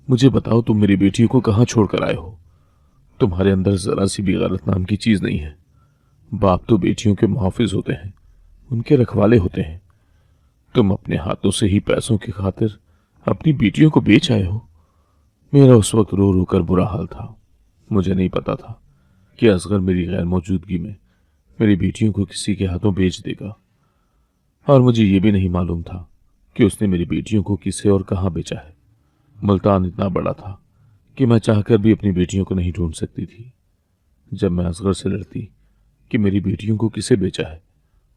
मुझे बताओ, तुम मेरी बेटियों को कहाँ छोड़ कर आए हो? तुम्हारे अंदर जरा सी भी गलत नाम की चीज नहीं है। बाप तो बेटियों के मुहाफिज होते हैं, उनके रखवाले होते हैं। तुम अपने हाथों से ही पैसों की खातिर अपनी बेटियों को बेच आए हो। मेरा उस वक्त रो रो कर बुरा हाल था। मुझे नहीं पता था कि असगर मेरी गैर मौजूदगी में मेरी बेटियों को किसी के हाथों बेच देगा, और मुझे ये भी नहीं मालूम था कि उसने मेरी बेटियों को किसे और कहाँ बेचा है। मुल्तान इतना बड़ा था कि मैं चाहकर भी अपनी बेटियों को नहीं ढूंढ सकती थी। जब मैं असगर से लड़ती कि मेरी बेटियों को किसे बेचा है,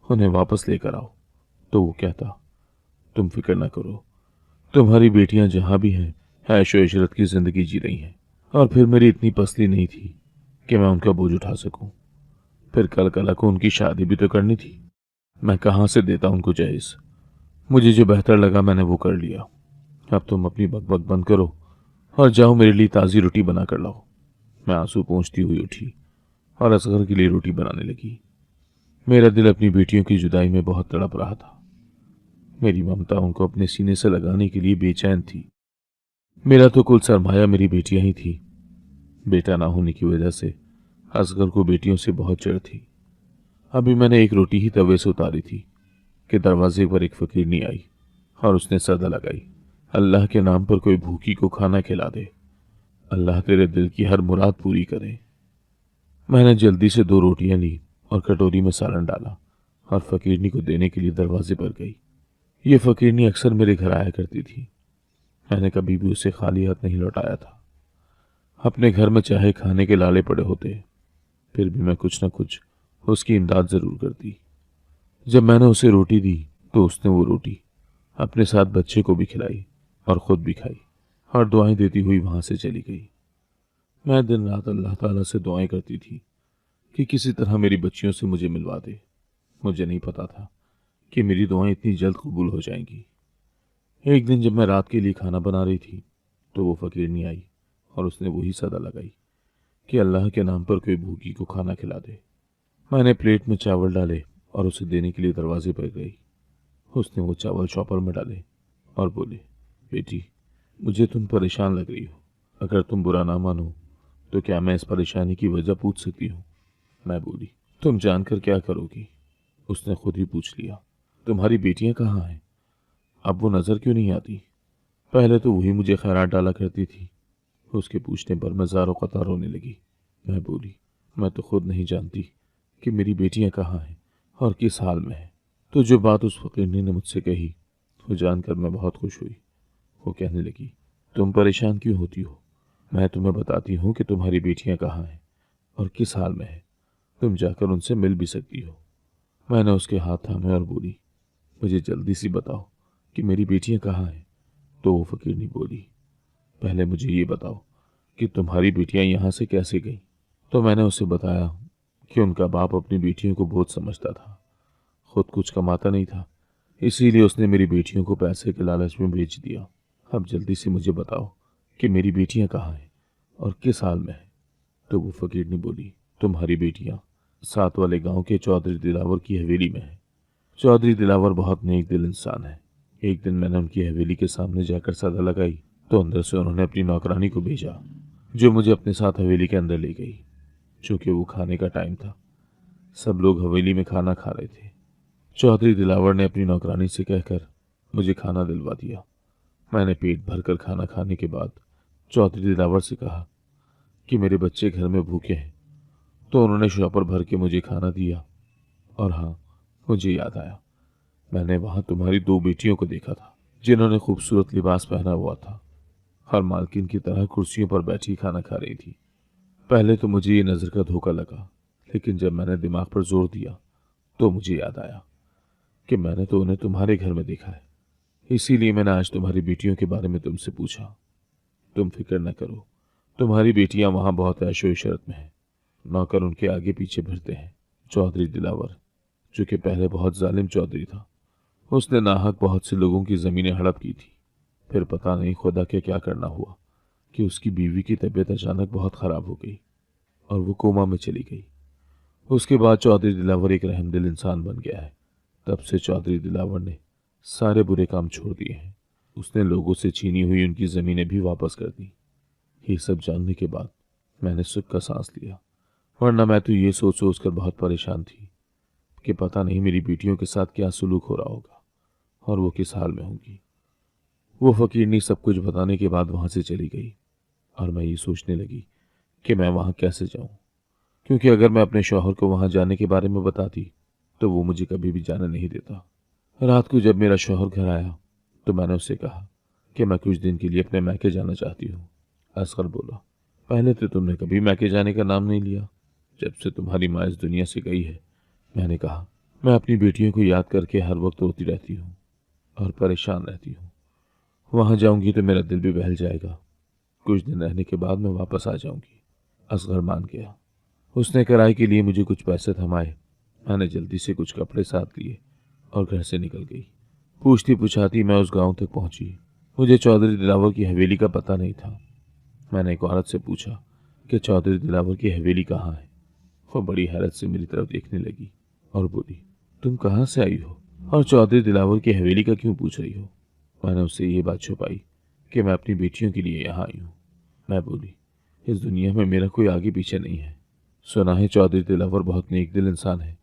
उन्हें वापस लेकर आओ, तो वो कहता, तुम फिक्र ना करो, तुम्हारी बेटियां जहां भी हैं ऐशो इशरत की जिंदगी जी रही हैं। और फिर मेरी इतनी पसली नहीं थी कि मैं उनका बोझ उठा सकूं। फिर कल कला को उनकी शादी भी तो करनी थी। मैं कहां से देता उनको जहेज? मुझे जो बेहतर लगा मैंने वो कर लिया। अब तुम अपनी बकबक बंद करो और जाओ मेरे लिए ताज़ी रोटी बना कर लाओ। मैं आंसू पोंछती हुई उठी और असगर के लिए रोटी बनाने लगी। मेरा दिल अपनी बेटियों की जुदाई में बहुत तड़प रहा था। मेरी ममता उनको अपने सीने से लगाने के लिए बेचैन थी। मेरा तो कुल सरमाया मेरी बेटियां ही थी। बेटा ना होने की वजह से असगर को बेटियों से बहुत चिढ़ थी। अभी मैंने एक रोटी ही तवे से उतारी थी कि दरवाजे पर एक फकीरनी आई और उसने सदा लगाई, अल्लाह के नाम पर कोई भूखी को खाना खिला दे, अल्लाह तेरे दिल की हर मुराद पूरी करे। मैंने जल्दी से 2 रोटियां ली और कटोरी में सालन डाला और फकीरनी को देने के लिए दरवाजे पर गई। ये फकीरनी अक्सर मेरे घर आया करती थी। मैंने कभी भी उसे खाली हाथ नहीं लौटाया था। अपने घर में चाहे खाने के लाले पड़े होते, फिर भी मैं कुछ न कुछ उसकी इमदाद जरूर करती। जब मैंने उसे रोटी दी तो उसने वो रोटी अपने साथ बच्चे को भी खिलाई और खुद भी खाई और दुआएं देती हुई वहां से चली गई। मैं दिन रात अल्लाह ताला से दुआएं करती थी कि किसी तरह मेरी बच्चियों से मुझे मिलवा दे। मुझे नहीं पता था कि मेरी दुआएं इतनी जल्द कबूल हो जाएंगी। एक दिन जब मैं रात के लिए खाना बना रही थी तो वो फकीरनी आई और उसने वही सदा लगाई कि अल्लाह के नाम पर कोई भूखी को खाना खिला दे। मैंने प्लेट में चावल डाले और उसे देने के लिए दरवाजे पर गई। उसने वो चावल चॉपर में डाले और बोले, बेटी, मुझे तुम परेशान लग रही हो। अगर तुम बुरा ना मानो तो क्या मैं इस परेशानी की वजह पूछ सकती हूँ? मैं बोली, तुम जानकर क्या करोगी? उसने खुद ही पूछ लिया, तुम्हारी बेटियां कहाँ हैं? अब वो नजर क्यों नहीं आती? पहले तो वही मुझे खैरात डाला करती थी। उसके पूछने पर मैं ज़ारो कतार रोने लगी। मैं बोली, मैं तो खुद नहीं जानती कि मेरी बेटियां कहाँ हैं और किस हाल में हैं। तो जो बात उस फकीरनी ने मुझसे कही वो जानकर मैं बहुत खुश हुई। वो कहने लगी, तुम परेशान क्यों होती हो? मैं तुम्हें बताती हूँ कि तुम्हारी बेटियां कहाँ हैं और किस हाल में हैं। तुम जाकर उनसे मिल भी सकती हो। मैंने उसके हाथ थामे और बोली, मुझे जल्दी सी बताओ कि मेरी बेटियां कहाँ हैं। तो वो फकीरनी बोली, पहले मुझे ये बताओ कि तुम्हारी बेटियां यहाँ से कैसे गईं। तो मैंने उसे बताया कि उनका बाप अपनी बेटियों को बहुत समझता था, खुद कुछ कमाता नहीं था, इसीलिए उसने मेरी बेटियों को पैसे के लालच में बेच दिया। अब जल्दी से मुझे बताओ कि मेरी बेटियां कहाँ हैं और किस हाल में हैं। तो वो फकीरनी बोली, तुम्हारी बेटियां साथ वाले गांव के चौधरी दिलावर की हवेली में हैं। चौधरी दिलावर बहुत नेक दिल इंसान है। एक दिन मैंने उनकी हवेली के सामने जाकर सदा लगाई तो अंदर से उन्होंने अपनी नौकरानी को भेजा, जो मुझे अपने साथ हवेली के अंदर ले गई। चूंकि वो खाने का टाइम था, सब लोग हवेली में खाना खा रहे थे। चौधरी दिलावर ने अपनी नौकरानी से कहकर मुझे खाना दिलवा दिया। मैंने पेट भरकर खाना खाने के बाद चौधरी दिलावर से कहा कि मेरे बच्चे घर में भूखे हैं, तो उन्होंने शॉपर भर के मुझे खाना दिया। और हाँ, मुझे याद आया, मैंने वहां तुम्हारी 2 बेटियों को देखा था, जिन्होंने खूबसूरत लिबास पहना हुआ था और मालकिन की तरह कुर्सियों पर बैठी खाना खा रही थी। पहले तो मुझे ये नजर का धोखा लगा, लेकिन जब मैंने दिमाग पर जोर दिया तो मुझे याद आया कि मैंने तो उन्हें तुम्हारे घर में देखा है। इसीलिए मैंने आज तुम्हारी बेटियों के बारे में तुमसे पूछा। तुम फिक्र न करो, तुम्हारी बेटियां वहां बहुत ऐशो इशरत में हैं। नौकर उनके आगे पीछे फिरते हैं। चौधरी दिलावर, जो कि पहले बहुत जालिम चौधरी था, उसने नाहक बहुत से लोगों की जमीनें हड़प की थी। फिर पता नहीं खुदा के क्या करना हुआ कि उसकी बीवी की तबीयत अचानक बहुत खराब हो गई और वो कोमा में चली गई। उसके बाद चौधरी दिलावर एक रहमदिल इंसान बन गया है। तब से चौधरी दिलावर ने सारे बुरे काम छोड़ दिए हैं। उसने लोगों से छीनी हुई उनकी ज़मीनें भी वापस कर दी। ये सब जानने के बाद मैंने सुख का सांस लिया, वरना मैं तो ये सोच सोच कर बहुत परेशान थी कि पता नहीं मेरी बेटियों के साथ क्या सुलूक हो रहा होगा और वो किस हाल में होंगी। वो फकीरनी सब कुछ बताने के बाद वहां से चली गई और मैं ये सोचने लगी कि मैं वहां कैसे जाऊं, क्योंकि अगर मैं अपने शौहर को वहां जाने के बारे में बताती तो वो मुझे कभी भी जाने नहीं देता। रात को जब मेरा शौहर घर आया तो मैंने उससे कहा कि मैं कुछ दिन के लिए अपने मैके जाना चाहती हूँ। असगर बोला, पहले तो तुमने कभी मैके जाने का नाम नहीं लिया जब से तुम्हारी माँ इस दुनिया से गई है। मैंने कहा, मैं अपनी बेटियों को याद करके हर वक्त रोती रहती हूँ और परेशान रहती हूँ। वहां जाऊंगी तो मेरा दिल भी बहल जाएगा। कुछ दिन रहने के बाद मैं वापस आ जाऊंगी। असगर मान गया। उसने किराए के लिए मुझे कुछ पैसे थमाए। मैंने जल्दी से कुछ कपड़े साथ लिए और घर से निकल गई। पूछती पुछाती मैं उस गांव तक पहुंची। मुझे चौधरी दिलावर की हवेली का पता नहीं था। मैंने एक औरत से पूछा कि चौधरी दिलावर की हवेली कहाँ है। वो बड़ी हैरत से मेरी तरफ देखने लगी और बोली, तुम कहाँ से आई हो और चौधरी दिलावर की हवेली का क्यों पूछ रही हो? मैंने उससे ये बात छुपाई कि मैं अपनी बेटियों के लिए यहाँ आई हूँ। मैं बोली, इस दुनिया में मेरा कोई आगे पीछे नहीं है। सुना है चौधरी दिलावर बहुत नेक दिल इंसान है,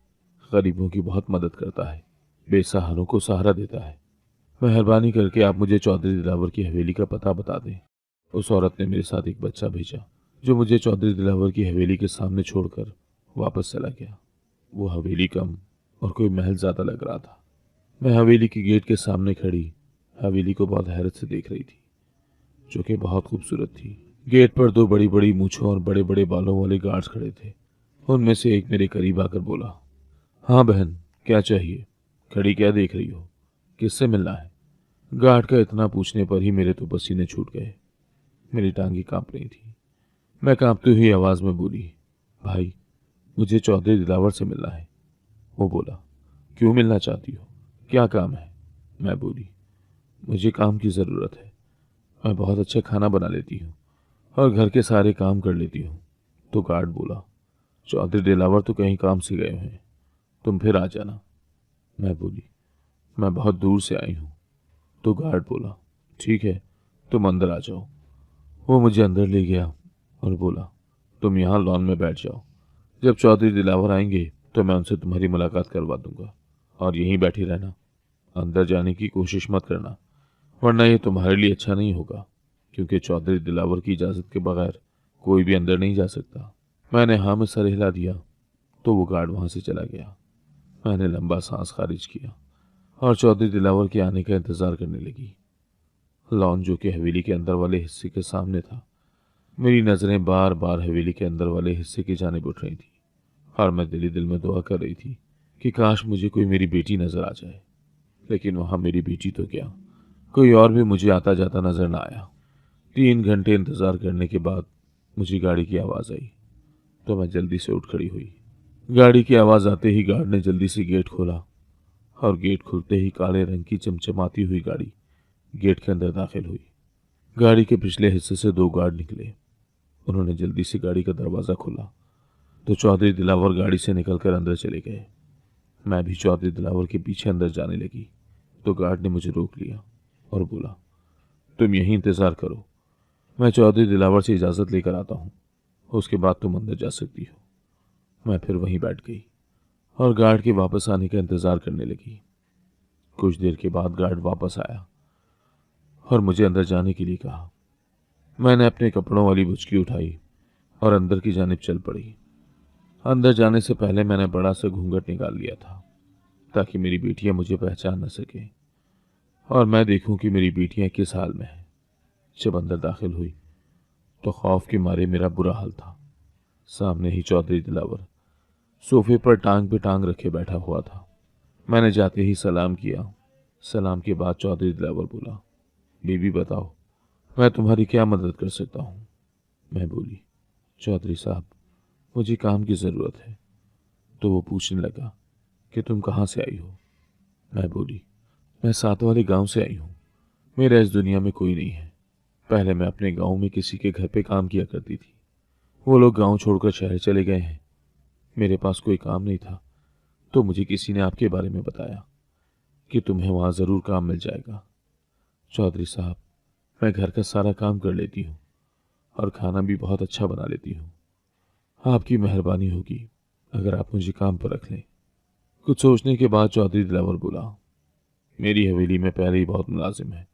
गरीबों की बहुत मदद करता है, बेसहारों को सहारा देता है। मेहरबानी करके आप मुझे चौधरी दिलावर की हवेली का पता बता दें। उस औरत ने मेरे साथ एक बच्चा भेजा जो मुझे चौधरी दिलावर की हवेली के सामने छोड़कर वापस चला गया। वो हवेली कम और कोई महल ज्यादा लग रहा था। मैं हवेली के गेट के सामने खड़ी हवेली को बहुत हैरत से देख रही थी, जो कि बहुत खूबसूरत थी। गेट पर दो बड़ी बड़ी मूंछों और बड़े बड़े बालों वाले गार्ड्स खड़े थे। उनमें से एक मेरे करीब आकर बोला, हाँ बहन, क्या चाहिए? खड़ी क्या देख रही हो? किससे मिलना है? गार्ड का इतना पूछने पर ही मेरे तो पसीने छूट गए। मेरी टांगी कांप रही थी। मैं कांपती हुई आवाज में बोली, भाई, मुझे चौधरी दिलावर से मिलना है। वो बोला, क्यों मिलना चाहती हो? क्या काम है? मैं बोली, मुझे काम की ज़रूरत है। मैं बहुत अच्छा खाना बना लेती हूँ और घर के सारे काम कर लेती हूँ। तो गार्ड बोला, चौधरी दिलावर तो कहीं काम से गए हैं, तुम फिर आ जाना। मैं बोली, मैं बहुत दूर से आई हूँ। तो गार्ड बोला, ठीक है, तुम अंदर आ जाओ। वो मुझे अंदर ले गया और बोला, तुम यहाँ लॉन में बैठ जाओ। जब चौधरी दिलावर आएंगे तो मैं उनसे तुम्हारी मुलाकात करवा दूंगा और यहीं बैठी रहना। अंदर जाने की कोशिश मत करना, वरना ये तुम्हारे लिए अच्छा नहीं होगा, क्योंकि चौधरी दिलावर की इजाज़त के बगैर कोई भी अंदर नहीं जा सकता। मैंने हाँ में सर हिला दिया तो वो गार्ड वहां से चला गया। मैंने लंबा सांस खारिज किया और चौधरी दिलावर के आने का इंतजार करने लगी। लॉन, जो कि हवेली के अंदर वाले हिस्से के सामने था, मेरी नजरें बार बार हवेली के अंदर वाले हिस्से की जानिब उठ रही थी और मैं दिली दिल में दुआ कर रही थी कि काश मुझे कोई मेरी बेटी नजर आ जाए। लेकिन वहां मेरी बेटी तो क्या, कोई और भी मुझे आता जाता नजर ना आया। 3 घंटे इंतजार करने के बाद मुझे गाड़ी की आवाज आई तो मैं जल्दी से उठ खड़ी हुई। गाड़ी की आवाज आते ही गार्ड ने जल्दी से गेट खोला और गेट खुलते ही काले रंग की चमचमाती हुई गाड़ी गेट के अंदर दाखिल हुई। गाड़ी के पिछले हिस्से से 2 गार्ड निकले। उन्होंने जल्दी से गाड़ी का दरवाज़ा खोला तो चौधरी दिलावर गाड़ी से निकलकर अंदर चले गए। मैं भी चौधरी दिलावर के पीछे अंदर जाने लगी तो गार्ड ने मुझे रोक लिया और बोला, तुम यहीं इंतज़ार करो, मैं चौधरी दिलावर से इजाज़त लेकर आता हूँ, उसके बाद तुम अंदर जा सकती हो। मैं फिर वहीं बैठ गई और गार्ड के वापस आने का इंतज़ार करने लगी। कुछ देर के बाद गार्ड वापस आया और मुझे अंदर जाने के लिए कहा। मैंने अपने कपड़ों वाली बुचकी उठाई और अंदर की जानिब चल पड़ी। अंदर जाने से पहले मैंने बड़ा सा घूंघट निकाल लिया था ताकि मेरी बेटियां मुझे पहचान न सके और मैं देखूं कि मेरी बेटियां किस हाल में हैं। जब अंदर दाखिल हुई तो खौफ के मारे मेरा बुरा हाल था। सामने ही चौधरी दिलावर सोफे पर टांग पे टांग रखे बैठा हुआ था। मैंने जाते ही सलाम किया। सलाम के बाद चौधरी दिलावर बोला, बीबी बताओ, मैं तुम्हारी क्या मदद कर सकता हूँ? मैं बोली, चौधरी साहब, मुझे काम की ज़रूरत है। तो वो पूछने लगा कि तुम कहाँ से आई हो? मैं बोली, मैं साथ वाले गांव से आई हूँ। मेरा इस दुनिया में कोई नहीं है। पहले मैं अपने गांव में किसी के घर पे काम किया करती थी। वो लोग गांव छोड़कर शहर चले गए हैं। मेरे पास कोई काम नहीं था तो मुझे किसी ने आपके बारे में बताया कि तुम्हें वहां ज़रूर काम मिल जाएगा। चौधरी साहब, मैं घर का सारा काम कर लेती हूँ और खाना भी बहुत अच्छा बना लेती हूँ। आपकी मेहरबानी होगी अगर आप मुझे काम पर रख लें। कुछ सोचने के बाद चौधरी दिलावर बोला, मेरी हवेली में पहले ही बहुत मुलाजिम है,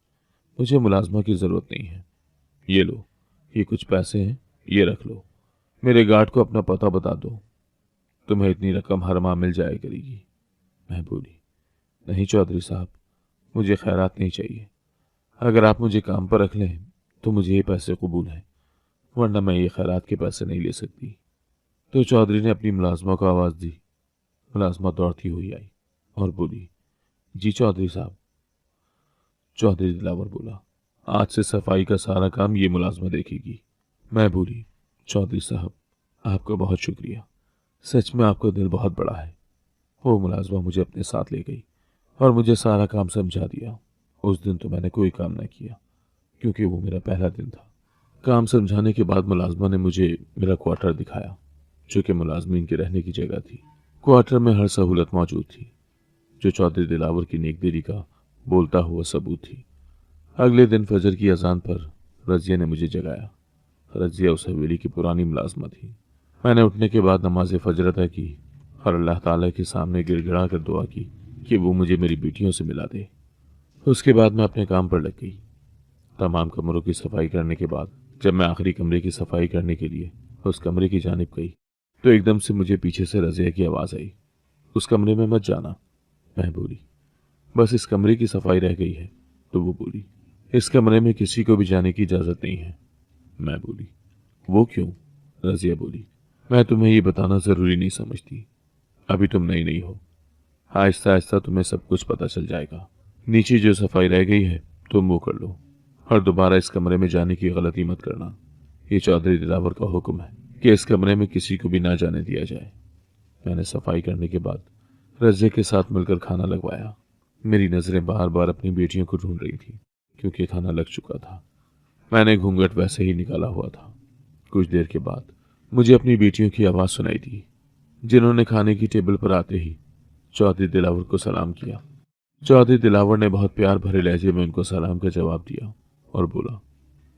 मुझे मुलाजमा की ज़रूरत नहीं है। ये लो, ये कुछ पैसे हैं, ये रख लो। मेरे गार्ड को अपना पता बता दो, तुम्हें इतनी रकम हर माह मिल जाया करेगी। मैं बोली, नहीं चौधरी साहब, मुझे खैरात नहीं चाहिए। अगर आप मुझे काम पर रख लें तो मुझे ये पैसे कबूल हैं, वरना मैं ये खैरात के पैसे नहीं ले सकती। तो चौधरी ने अपनी मुलाजमा को आवाज़ दी। मुलाजमा दौड़ती हुई आई और बोली, जी चौधरी साहब। चौधरी दिलावर बोला, आज से सफाई का सारा काम ये मुलाजमा देखेगी। मैं बोली, चौधरी साहब, आपका बहुत शुक्रिया, सच में आपका दिल बहुत बड़ा है। वो मुलाजमा मुझे अपने साथ ले गई और मुझे सारा काम समझा दिया। उस दिन तो मैंने कोई काम न किया क्योंकि वो मेरा पहला दिन था। काम समझाने के बाद मुलाजमा ने मुझे मेरा क्वार्टर दिखाया, जो कि मुलाजमीन के रहने की जगह थी। क्वार्टर में हर सहूलत मौजूद थी, जो चौधरी दिलावर की नेकदिली का बोलता हुआ सबूत थी। अगले दिन फजर की अजान पर रजिया ने मुझे जगाया। रजिया उस हवेली की पुरानी मुलाजमा थी। मैंने उठने के बाद नमाज फजर अदा की और अल्लाह ताला के सामने गिड़गिड़ा कर दुआ की कि वो मुझे मेरी बेटियों से मिला दे। उसके बाद मैं अपने काम पर लग गई। तमाम कमरों की सफाई करने के बाद जब मैं आखिरी कमरे की सफाई करने के लिए उस कमरे की जानिब गई तो एकदम से मुझे पीछे से रजिया की आवाज़ आई, उस कमरे में मत जाना। मैं बोली, बस इस कमरे की सफाई रह गई है। तो वो बोली, इस कमरे में किसी को भी जाने की इजाज़त नहीं है। मैं बोली, वो क्यों? रजिया बोली, मैं तुम्हें ये बताना ज़रूरी नहीं समझती, अभी तुम नई नहीं हो, आहिस्ता आहिस्ता तुम्हें सब कुछ पता चल जाएगा। नीचे जो सफाई रह गई है तुम वो कर लो और दोबारा इस कमरे में जाने की गलती मत करना। ये चौधरी दिलावर का हुक्म है कि इस कमरे में किसी को भी ना जाने दिया जाए। मैंने सफाई करने के बाद रजिया के साथ मिलकर खाना लगवाया। मेरी नज़रें बार बार अपनी बेटियों को ढूंढ रही थी क्योंकि खाना लग चुका था। मैंने घूंघट वैसे ही निकाला हुआ था। कुछ देर के बाद मुझे अपनी बेटियों की आवाज़ सुनाई दी, जिन्होंने खाने की टेबल पर आते ही चौधरी दिलावर को सलाम किया। चौधरी दिलावर ने बहुत प्यार भरे लहजे में उनको सलाम का जवाब दिया और बोला,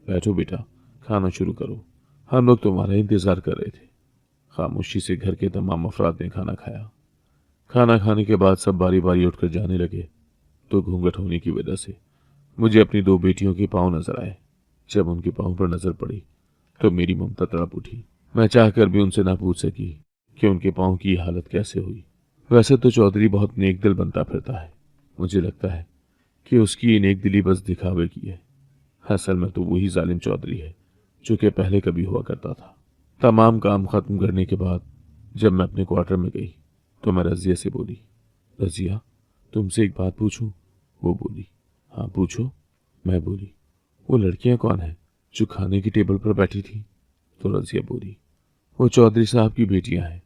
बैठो बेटा, खाना शुरू करो, हम लोग तुम्हारा इंतज़ार कर रहे थे। खामोशी से घर के तमाम अफराद ने खाना खाया। खाना खाने के बाद सब बारी बारी उठकर जाने लगे तो घूंघट होने की वजह से मुझे अपनी दो बेटियों के पाँव नजर आए। जब उनके पाँव पर नजर पड़ी तो मेरी ममता तड़प उठी। मैं चाहकर भी उनसे ना पूछ सकी कि उनके पाँव की हालत कैसे हुई। वैसे तो चौधरी बहुत नेक दिल बनता फिरता है, मुझे लगता है कि उसकी ये नेक दिली बस दिखावे की है। असल में तो वही जालिम चौधरी है जो कि पहले कभी हुआ करता था। तमाम काम खत्म करने के बाद जब मैं अपने क्वार्टर में गई तो मैं रजिया से बोली, रजिया, तुमसे एक बात पूछूं? वो बोली, हाँ पूछो। मैं बोली, वो लड़कियां कौन हैं जो खाने की टेबल पर बैठी थी? तो रजिया बोली, वो चौधरी साहब की बेटियां हैं।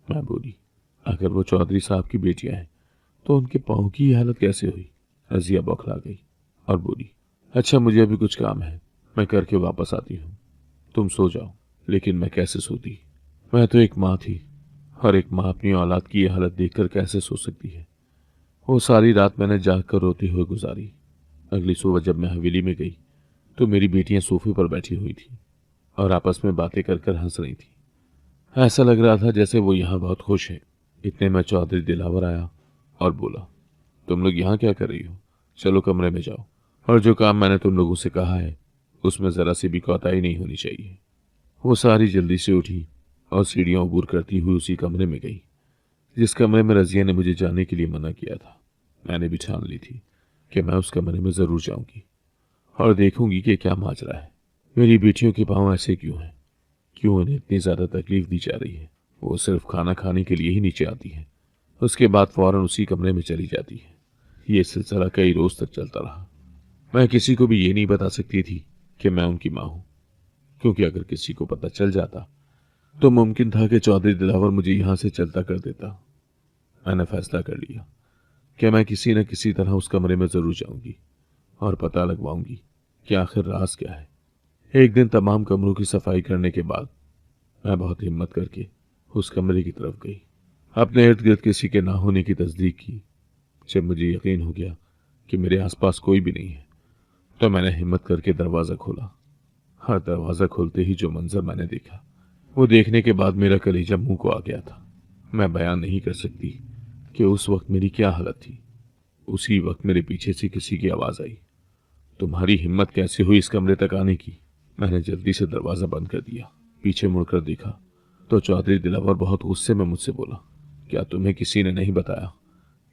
मैं बोली, अगर वो चौधरी साहब की बेटियां हैं तो उनके पाँव की हालत कैसे हुई? रजिया बौखला गई और बोली, अच्छा मुझे अभी कुछ काम है, मैं करके वापस आती हूँ, तुम सो जाओ। लेकिन मैं कैसे सोती? मैं तो एक माँ थी और एक माँ अपनी औलाद की यह हालत देखकर कैसे सो सकती है? वो सारी रात मैंने जाग कर रोते हुए गुजारी। अगली सुबह जब मैं हवेली में गई तो मेरी बेटियां सोफे पर बैठी हुई थी और आपस में बातें कर कर हंस रही थी। ऐसा लग रहा था जैसे वो यहाँ बहुत खुश है। इतने में चौधरी दिलावर आया और बोला, तुम लोग यहाँ क्या कर रही हो? चलो कमरे में जाओ और जो काम मैंने तुम लोगों से कहा है उसमें ज़रा सी भी कोताही नहीं होनी चाहिए। वो सारी जल्दी से उठी और सीढ़ियाँ अबूर करती हुई उसी कमरे में गई जिस कमरे में रजिया ने मुझे जाने के लिए मना किया था। मैंने भी ठान ली थी कि मैं उस कमरे में ज़रूर जाऊंगी और देखूंगी कि क्या माजरा है। मेरी बेटियों के पाँव ऐसे क्यों हैं? क्यों उन्हें इतनी ज़्यादा तकलीफ दी जा रही है? वो सिर्फ खाना खाने के लिए ही नीचे आती है, उसके बाद फौरन उसी कमरे में चली जाती है। ये सिलसिला कई रोज तक चलता रहा। मैं किसी को भी ये नहीं बता सकती थी कि मैं उनकी माँ हूँ, क्योंकि अगर किसी को पता चल जाता तो मुमकिन था कि चौधरी दिलावर मुझे यहाँ से चलता कर देता। मैंने फैसला कर लिया कि मैं किसी न किसी तरह उस कमरे में ज़रूर जाऊंगी और पता लगवाऊंगी कि आखिर राज क्या है। एक दिन तमाम कमरों की सफाई करने के बाद मैं बहुत हिम्मत करके उस कमरे की तरफ गई। अपने इर्द गिर्द किसी के ना होने की तस्दीक की। जब मुझे यकीन हो गया कि मेरे आसपास कोई भी नहीं है तो मैंने हिम्मत करके दरवाज़ा खोला। हाँ, दरवाज़ा खोलते ही जो मंजर मैंने देखा, वो देखने के बाद मेरा कलेजा मुंह को आ गया था। मैं बयान नहीं कर सकती कि उस वक्त मेरी क्या हालत थी। उसी वक्त मेरे पीछे से किसी की आवाज़ आई, तुम्हारी हिम्मत कैसे हुई इस कमरे तक आने की? मैंने जल्दी से दरवाज़ा बंद कर दिया। पीछे मुड़कर देखा तो चौधरी दिलावर बहुत गुस्से में मुझसे बोला, क्या तुम्हें किसी ने नहीं बताया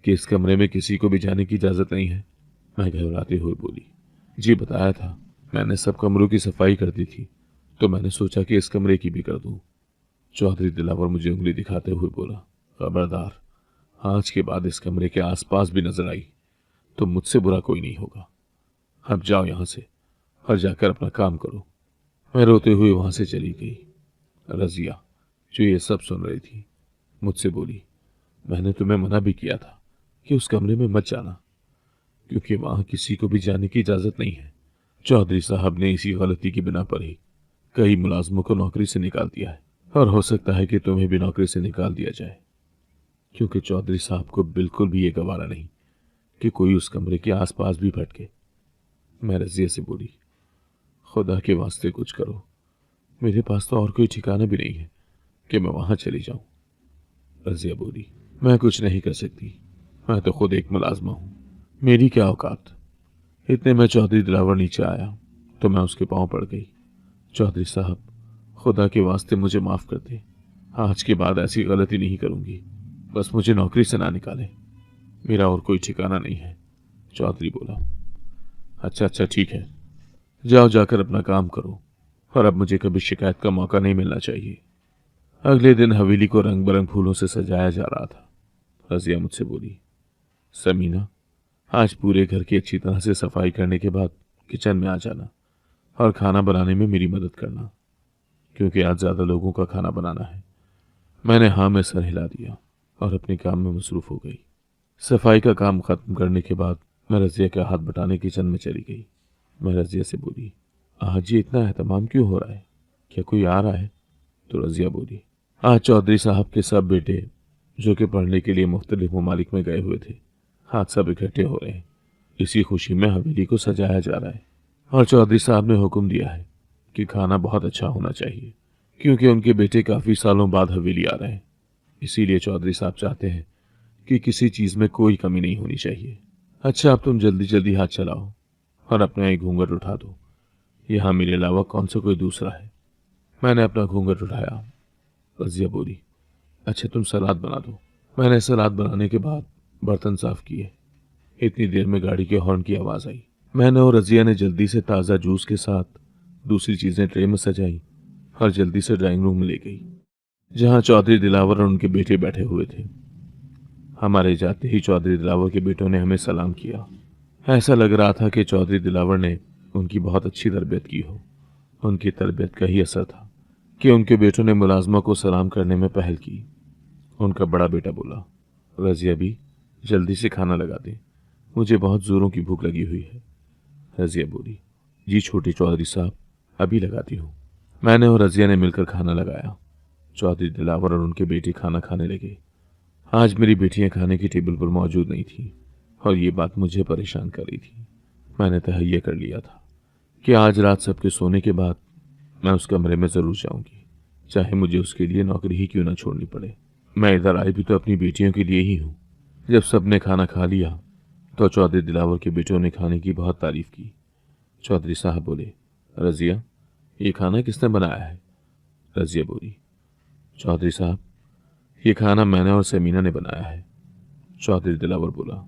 कि इस कमरे में किसी को भी जाने की इजाज़त नहीं है? मैं घबराते हुए बोली, जी बताया था, मैंने सब कमरों की सफाई कर दी थी, तो मैंने सोचा कि इस कमरे की भी कर दूं। चौधरी दिलावर मुझे उंगली दिखाते हुए बोला, खबरदार, आज के बाद इस कमरे के आसपास भी नजर आई तो मुझसे बुरा कोई नहीं होगा। अब जाओ यहां से और जाकर अपना काम करो। मैं रोते हुए वहां से चली गई। रजिया, जो ये सब सुन रही थी, मुझसे बोली, मैंने तुम्हें मना भी किया था कि उस कमरे में मत जाना, क्योंकि वहां किसी को भी जाने की इजाजत नहीं है। चौधरी साहब ने इसी गलती की बिना पर ही कई मुलाजमों को नौकरी से निकाल दिया है, और हो सकता है कि तुम्हें भी नौकरी से निकाल दिया जाए, क्योंकि चौधरी साहब को बिल्कुल भी ये गवारा नहीं कि कोई उस कमरे के आसपास भी भटके। मैं रजिया से बोली, खुदा के वास्ते कुछ करो, मेरे पास तो और कोई ठिकाना भी नहीं है कि मैं वहां चली जाऊं। रजिया बोली, मैं कुछ नहीं कर सकती, मैं तो खुद एक मुलाजमा हूं, मेरी क्या औकात। इतने में चौधरी दिलावर नीचे आया तो मैं उसके पांव पड़ गई। चौधरी साहब, खुदा के वास्ते मुझे माफ कर दे, आज के बाद ऐसी गलती नहीं करूंगी, बस मुझे नौकरी से ना निकाले, मेरा और कोई ठिकाना नहीं है। चौधरी बोला, अच्छा अच्छा ठीक है, जाओ जाकर अपना काम करो, और अब मुझे कभी शिकायत का मौका नहीं मिलना चाहिए। अगले दिन हवेली को रंग बिरंग फूलों से सजाया जा रहा था। रजिया मुझसे बोली, समीना, आज पूरे घर की अच्छी तरह से सफाई करने के बाद किचन में आ जाना और खाना बनाने में मेरी मदद करना, क्योंकि आज ज्यादा लोगों का खाना बनाना है। मैंने हाँ में सर हिला दिया और अपने काम में मसरूफ हो गई। सफाई का काम खत्म करने के बाद मैं रजिया के हाथ बटाने किचन में चली गई। मैं रजिया से बोली, आज ये इतना एहतमाम क्यों हो रहा है, क्या कोई आ रहा है? तो रजिया बोली, आज चौधरी साहब के सब बेटे जो कि पढ़ने के लिए मुख्तलिफ ममालिक में गए हुए थे, आज सब इकट्ठे हो रहे हैं। इसी खुशी में हवेली को सजाया जा रहा है, और चौधरी साहब ने हुक्म दिया है कि खाना बहुत अच्छा होना चाहिए, क्योंकि उनके बेटे काफ़ी सालों बाद हवेली आ रहे हैं। इसीलिए चौधरी साहब चाहते हैं कि किसी चीज़ में कोई कमी नहीं होनी चाहिए। अच्छा, अब तुम जल्दी जल्दी हाथ चलाओ और अपना एक घूंघट उठा दो, यहाँ मेरे अलावा कौन सा कोई दूसरा है। मैंने अपना घूंघट उठाया। रजिया बोली, अच्छा तुम सलाद बना दो। मैंने सलाद बनाने के बाद बर्तन साफ किए। इतनी देर में गाड़ी के हॉर्न की आवाज़ आई। मैंने और रजिया ने जल्दी से ताज़ा जूस के साथ दूसरी चीज़ें ट्रे में सजाई और जल्दी से ड्राइंग रूम में ले गई, जहाँ चौधरी दिलावर और उनके बेटे बैठे हुए थे। हमारे जाते ही चौधरी दिलावर के बेटों ने हमें सलाम किया। ऐसा लग रहा था कि चौधरी दिलावर ने उनकी बहुत अच्छी तरबियत की हो। उनकी तरबियत का ही असर था कि उनके बेटों ने मुलाजमा को सलाम करने में पहल की। उनका बड़ा बेटा बोला, रजिया भी जल्दी से खाना लगा दे, मुझे बहुत जोरों की भूख लगी हुई है। रजिया बोली, जी छोटे चौधरी साहब, अभी लगाती हूँ। मैंने और रजिया ने मिलकर खाना लगाया। चौधरी दिलावर और उनके बेटे खाना खाने लगे। आज मेरी बेटियां खाने की टेबल पर मौजूद नहीं थी, और ये बात मुझे परेशान कर रही थी। मैंने तहैया कर लिया था कि आज रात सबके सोने के बाद मैं उस कमरे में ज़रूर जाऊंगी, चाहे मुझे उसके लिए नौकरी ही क्यों ना छोड़नी पड़े। मैं इधर आई भी तो अपनी बेटियों के लिए ही हूँ। जब सबने खाना खा लिया तो चौधरी दिलावर के बेटों ने खाने की बहुत तारीफ की। चौधरी साहब बोले, रजिया, ये खाना किसने बनाया है? रजिया बोली, चौधरी साहब, ये खाना मैंने और समीना ने बनाया है। चौधरी दिलावर बोला,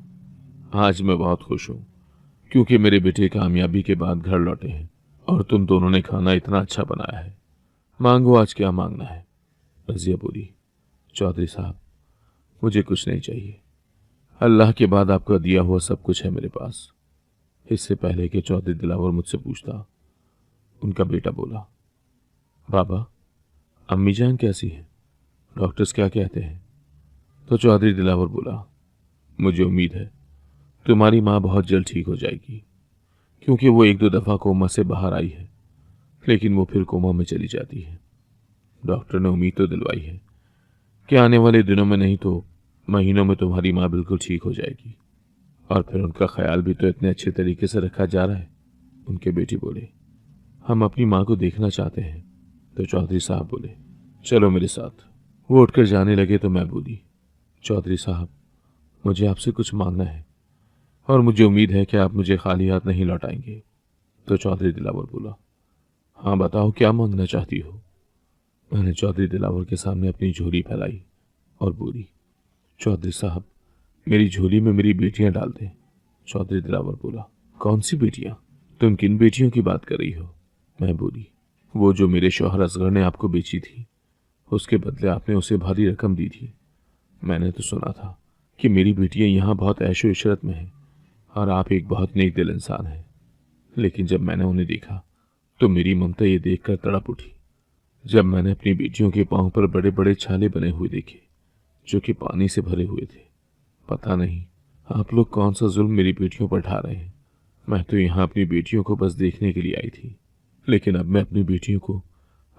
आज मैं बहुत खुश हूँ, क्योंकि मेरे बेटे कामयाबी के बाद घर लौटे हैं और तुम दोनों ने खाना इतना अच्छा बनाया है। मांगो, आज क्या मांगना है? रजिया बोली, चौधरी साहब, मुझे कुछ नहीं चाहिए, अल्लाह के बाद आपका दिया हुआ सब कुछ है मेरे पास। इससे पहले कि चौधरी दिलावर मुझसे पूछता, उनका बेटा बोला, बाबा, अम्मी जान कैसी है? डॉक्टर्स क्या कहते हैं? तो चौधरी दिलावर बोला, मुझे उम्मीद है तुम्हारी माँ बहुत जल्द ठीक हो जाएगी, क्योंकि वो एक दो दफ़ा कोमा से बाहर आई है, लेकिन वो फिर कोमा में चली जाती है। डॉक्टर ने उम्मीद तो दिलवाई है कि आने वाले दिनों में नहीं तो महीनों में तुम्हारी माँ बिल्कुल ठीक हो जाएगी, और फिर उनका ख्याल भी तो इतने अच्छे तरीके से रखा जा रहा है उनके बेटी बोले, हम अपनी माँ को देखना चाहते हैं। तो चौधरी साहब बोले, चलो मेरे साथ। वो उठकर जाने लगे तो मैं बोली, चौधरी साहब, मुझे आपसे कुछ मांगना है और मुझे उम्मीद है कि आप मुझे खाली हाथ नहीं लौटाएंगे। तो चौधरी दिलावर बोला, हाँ बताओ, क्या मांगना चाहती हो। मैंने चौधरी दिलावर के सामने अपनी झोली फैलाई और बोली, चौधरी साहब, मेरी झोली में मेरी बेटियां डाल दें। चौधरी दिलावर बोला, कौन सी बेटियां? तुम किन बेटियों की बात कर रही हो? मैं बोली, वो जो मेरे शौहर असगर ने आपको बेची थी, उसके बदले आपने उसे भारी रकम दी थी। मैंने तो सुना था कि मेरी बेटियां यहाँ बहुत ऐशो इशरत में हैं और आप एक बहुत नेक दिल इंसान हैं, लेकिन जब मैंने उन्हें देखा तो मेरी ममता ये देखकर तड़प उठी। जब मैंने अपनी बेटियों के पांव पर बड़े बड़े छाले बने हुए देखे जो कि पानी से भरे हुए थे, पता नहीं आप लोग कौन सा जुल्म मेरी बेटियों पर ढा रहे हैं। मैं तो यहाँ अपनी बेटियों को बस देखने के लिए आई थी, लेकिन अब मैं अपनी बेटियों को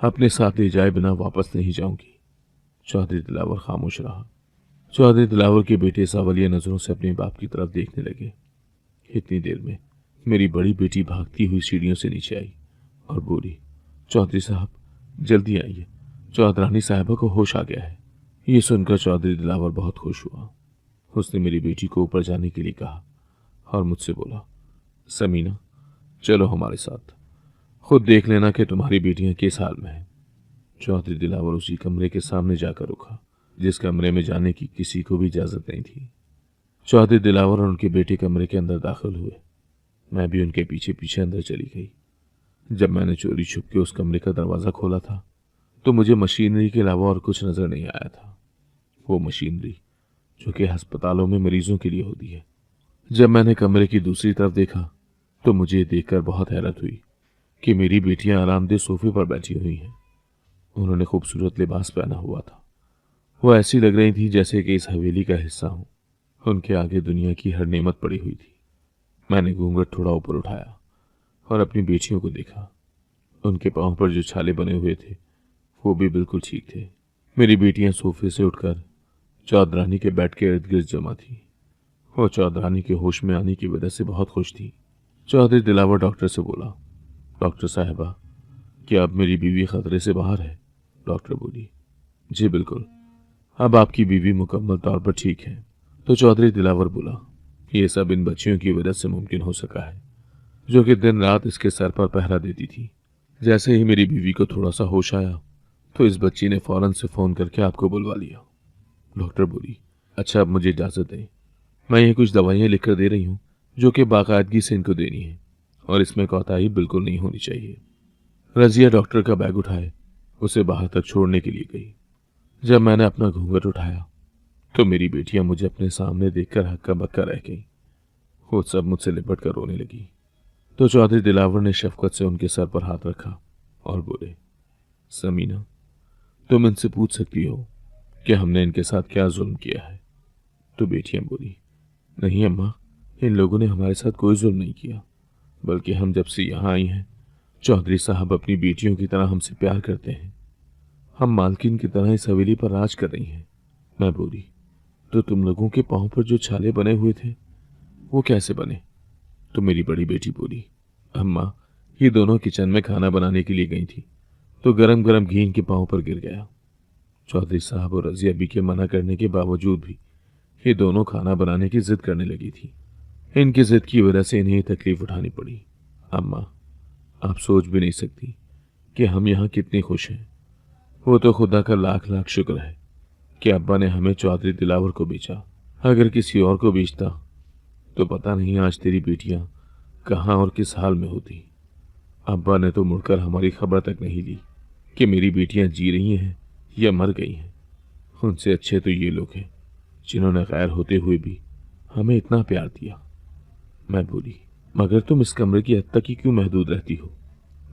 अपने साथ ले जाए बिना वापस नहीं जाऊंगी। चौधरी दिलावर खामोश रहा। चौधरी दिलावर के बेटे सावलिया नजरों से अपने बाप की तरफ देखने लगे। इतनी देर में मेरी बड़ी बेटी भागती हुई सीढ़ियों से नीचे आई और बोली, चौधरी साहब, जल्दी आइए, चौधरानी साहिबा को होश आ गया है। ये सुनकर चौधरी दिलावर बहुत खुश हुआ। उसने मेरी बेटी को ऊपर जाने के लिए कहा और मुझसे बोला, समीना, चलो हमारे साथ, खुद देख लेना कि तुम्हारी बेटियां किस हाल में हैं। चौधरी दिलावर उसी कमरे के सामने जाकर रुका जिस कमरे में जाने की किसी को भी इजाजत नहीं थी। चौधरी दिलावर और उनके बेटे कमरे के अंदर दाखिल हुए। मैं भी उनके पीछे पीछे अंदर चली गई। जब मैंने चोरी छुप के उस कमरे का दरवाज़ा खोला था तो मुझे मशीनरी के अलावा और कुछ नज़र नहीं आया था। वो मशीनरी जो कि अस्पतालों में मरीजों के लिए होती है। जब मैंने कमरे की दूसरी तरफ देखा तो मुझे देखकर बहुत हैरत हुई कि मेरी बेटियां आरामदेह सोफे पर बैठी हुई हैं। उन्होंने खूबसूरत लिबास पहना हुआ था। वो ऐसी लग रही थी जैसे कि इस हवेली का हिस्सा हूं। उनके आगे दुनिया की हर नेमत पड़ी हुई थी। मैंने घूंघट थोड़ा ऊपर उठाया और अपनी बेटियों को देखा। उनके पांव पर जो छाले बने हुए थे वो भी बिल्कुल ठीक थे। मेरी बेटियां सोफे से उठकर चौधरानी के बेड के इर्द गिर्द जमा थी। वो चौधरानी के होश में आने की वजह से बहुत खुश थी। चौधरी दिलावर डॉक्टर से बोला, डॉक्टर साहिबा, क्या अब मेरी बीवी खतरे से बाहर है? डॉक्टर बोली, जी बिल्कुल, अब आपकी बीवी मुकम्मल तौर पर ठीक है। तो चौधरी दिलावर बोला, ये सब इन बच्चियों की वजह से मुमकिन हो सका है जो कि दिन रात इसके सर पर पहरा देती थी। जैसे ही मेरी बीवी को थोड़ा सा होश आया तो इस बच्ची ने फौरन से फ़ोन करके आपको बुलवा लिया। डॉक्टर बोली, अच्छा अब मुझे इजाज़त दें, मैं ये कुछ दवाइयाँ लिख कर दे रही हूँ जो कि बाकायदगी से इनको देनी है और इसमें कोताही बिल्कुल नहीं होनी चाहिए। रजिया डॉक्टर का बैग उठाए उसे बाहर तक छोड़ने के लिए गई। जब मैंने अपना घूंघट उठाया तो मेरी बेटियां मुझे अपने सामने देखकर हक्का बक्का रह गई। वो सब मुझसे लिपट कर रोने लगी। तो चौधरी दिलावर ने शफकत से उनके सर पर हाथ रखा और बोले, समीना, तुम इनसे पूछ सकती हो कि हमने इनके साथ क्या जुल्म किया है। तो बेटियां बोली, नहीं अम्मा, इन लोगों ने हमारे साथ कोई जुल्म नहीं किया, बल्कि हम जब से यहाँ आई हैं चौधरी साहब अपनी बेटियों की तरह हमसे प्यार करते हैं। हम मालकिन की तरह इस हवेली पर राज कर रही हैं। मैं बोली, तो तुम लोगों के पांव पर जो छाले बने हुए थे वो कैसे बने? तो मेरी बड़ी बेटी बोली, अम्मा, ये दोनों किचन में खाना बनाने के लिए गई थी तो गरम गरम घी इनके पांव पर गिर गया। चौधरी साहब और रजिया बी के मना करने के बावजूद भी ये दोनों खाना बनाने की जिद करने लगी थी। इनकी जिद की वजह से इन्हें तकलीफ उठानी पड़ी। अम्मा, आप सोच भी नहीं सकती कि हम यहाँ कितनी खुश हैं। वो तो खुदा का लाख लाख शुक्र है कि अब्बा ने हमें चौधरी दिलावर को बेचा। अगर किसी और को बेचता तो पता नहीं आज तेरी बेटियां कहाँ और किस हाल में होती। अब्बा ने तो मुड़कर हमारी खबर तक नहीं ली कि मेरी बेटियां जी रही हैं या मर गई हैं। उनसे अच्छे तो ये लोग हैं जिन्होंने गैर होते हुए भी हमें इतना प्यार दिया। मैं बोली, मगर तुम इस कमरे की हद तक ही क्यों महदूद रहती हो?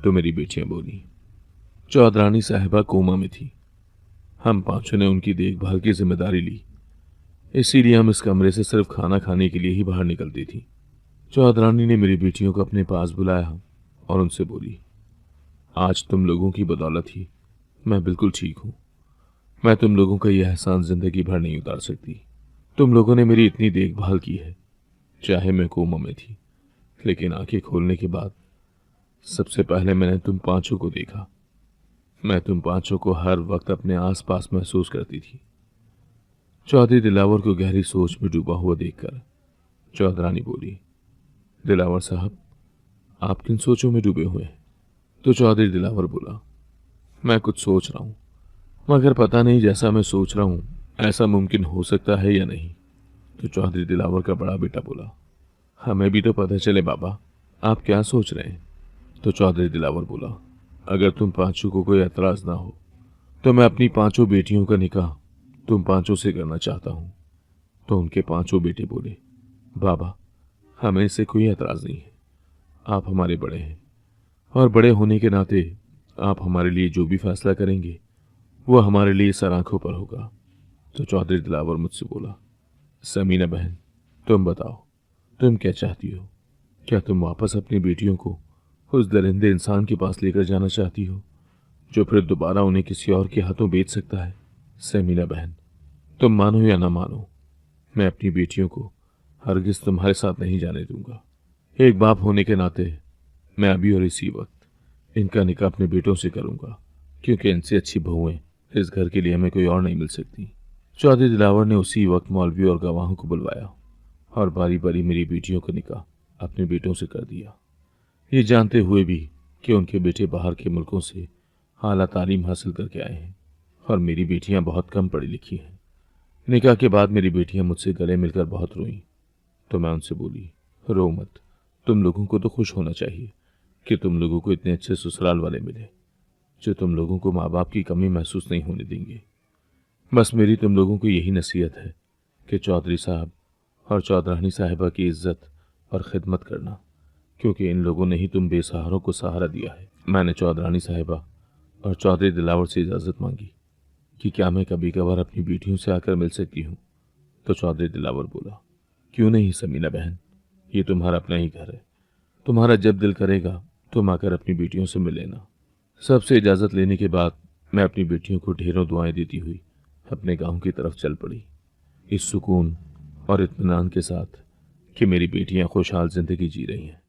तो मेरी बेटियां बोली, चौधरानी साहिबा कोमा में थी, हम पांचों ने उनकी देखभाल की जिम्मेदारी ली, इसीलिए हम इस कमरे से सिर्फ खाना खाने के लिए ही बाहर निकलती थी। चौधरानी ने मेरी बेटियों को अपने पास बुलाया और उनसे बोली, आज तुम लोगों की बदौलत ही मैं बिल्कुल ठीक हूँ। मैं तुम लोगों का यह एहसान जिंदगी भर नहीं उतार सकती। तुम लोगों ने मेरी इतनी देखभाल की है, चाहे मैं कोमा में थी, लेकिन आंखें खोलने के बाद सबसे पहले मैंने तुम पांचों को देखा। मैं तुम पांचों को हर वक्त अपने आसपास महसूस करती थी। चौधरी दिलावर को गहरी सोच में डूबा हुआ देखकर चौधरानी बोली, दिलावर साहब, आप किन सोचों में डूबे हुए हैं? तो चौधरी दिलावर बोला, मैं कुछ सोच रहा हूं, मगर पता नहीं जैसा मैं सोच रहा हूं ऐसा मुमकिन हो सकता है या नहीं। तो चौधरी दिलावर का बड़ा बेटा बोला, हमें भी तो पता चले बाबा, आप क्या सोच रहे हैं? तो चौधरी दिलावर बोला, अगर तुम पांचों को कोई एतराज ना हो तो मैं अपनी पांचों बेटियों का निकाह तुम पांचों से करना चाहता हूं। तो उनके पांचों बेटे बोले, बाबा, हमें इससे कोई एतराज नहीं है। आप हमारे बड़े हैं और बड़े होने के नाते आप हमारे लिए जो भी फैसला करेंगे वो हमारे लिए सर आंखों पर होगा। तो चौधरी दिलावर मुझसे बोला, समीना बहन, तुम बताओ, तुम क्या चाहती हो? क्या तुम वापस अपनी बेटियों को उस दरिंदे इंसान के पास लेकर जाना चाहती हो जो फिर दोबारा उन्हें किसी और के हाथों बेच सकता है? समीना बहन, तुम मानो या ना मानो, मैं अपनी बेटियों को हरगिज तुम्हारे साथ नहीं जाने दूंगा। एक बाप होने के नाते मैं अभी और इसी वक्त इनका निकाह अपने बेटों से करूंगा, क्योंकि इनसे अच्छी बहुएं इस घर के लिए हमें कोई और नहीं मिल सकती। चौधरी दिलावर ने उसी वक्त मौलवी और गवाहों को बुलवाया और बारी बारी मेरी बेटियों का निकाह अपने बेटों से कर दिया, ये जानते हुए भी कि उनके बेटे बाहर के मुल्कों से आला तालीम हासिल करके आए हैं और मेरी बेटियां बहुत कम पढ़ी लिखी हैं। निकाह के बाद मेरी बेटियां मुझसे गले मिलकर बहुत रोईं। तो मैं उनसे बोली, रो मत, तुम लोगों को तो खुश होना चाहिए कि तुम लोगों को इतने अच्छे ससुराल वाले मिले जो तुम लोगों को माँ बाप की कमी महसूस नहीं होने देंगे। बस मेरी तुम लोगों को यही नसीहत है कि चौधरी साहब और चौधरानी साहिबा की इज्जत और खिदमत करना, क्योंकि इन लोगों ने ही तुम बेसहारों को सहारा दिया है। मैंने चौधरानी साहिबा और चौधरी दिलावर से इजाज़त मांगी कि क्या मैं कभी कभार अपनी बेटियों से आकर मिल सकती हूँ। तो चौधरी दिलावर बोला, क्यों नहीं समीना बहन, ये तुम्हारा अपना ही घर है, तुम्हारा जब दिल करेगा तुम आकर अपनी बेटियों से मिल लेना। सबसे इजाज़त लेने के बाद मैं अपनी बेटियों को ढेरों दुआएं देती हुई अपने गांव की तरफ चल पड़ी, इस सुकून और इत्मीनान के साथ कि मेरी बेटियां खुशहाल जिंदगी जी रही हैं।